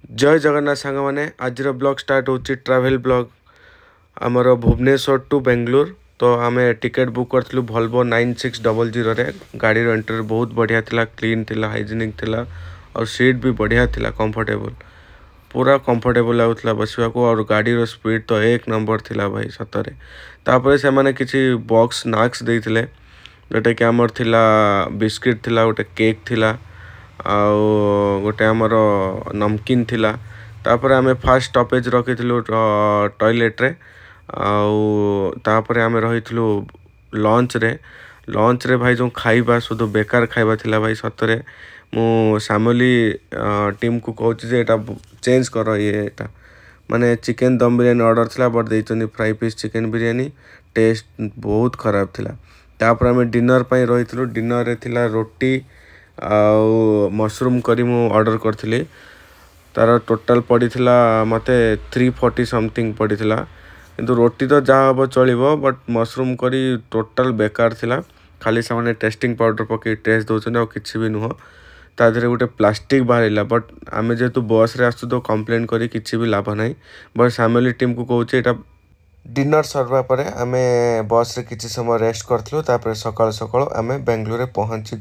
जय जगन्नाथ सांग मैंने आज ब्लॉग स्टार्ट होची ट्रैवल ब्लॉग आमर भुवनेश्वर टू बेंगलोर। तो आम टिकेट बुक करूँ भल्वो 9600 रे। गाड़ी इंटीरियर बहुत बढ़िया थिला, क्लीन थिला, हाइजीनिक थिला और सीट भी बढ़िया थिला, कंफर्टेबल पूरा कंफर्टेबल लगुला बसवा को। और गाड़ी रो स्पीड तो एक नंबर थिला भाई सतरे। तापर से माने किछि बॉक्स स्नैक्स देइथिले जोटा कि आमर थिला बिस्किट थिला, गोटे केक थिला आउ गोटे आमर नमकीन थिला। तापर आमे फर्स्ट स्टॉपेज रखिथिलु टॉयलेट रे आउ तापर आमे रहिथिलु लंच रे भाई जो खाइबा शुद्ध बेकार खाइबा थिला भाई सतरे। मु फैमिली टीम को कहूँ जे एटा चेंज करो, ये एटा माने चिकन दम बिरयानी ऑर्डर थिला बट देइचनी fry piece chicken biryani, taste बहुत खराब थिला। तापर आमे डिनर पई रहिथिलु, डिनर रे थिला रोटी आउ मशरूम करी मु ऑर्डर करथिली। तार टोटल पड़ीथिला मते 340 समथिंग पड़ीथिला, किंतु रोटी तो जहाँ हम चलो बट मशरूम करी टोटल बेकार थिला। खाली से टेस्टिंग पाउडर पकई टेस्ट दौरान आ कि भी नुह। तादेह गोटे प्लास्टिक बाहर बट आम जेहेतु बस रे आसु तो कंप्लेन करी किसी भी लाभ ना। बट फैमिली टीम को कहूँ एटा डिनर सरवा पर आम बस रे किसी समय रेस्ट करथिलु। तापर सकाळ सकाळ आम बेंगलोर पहुँची गो।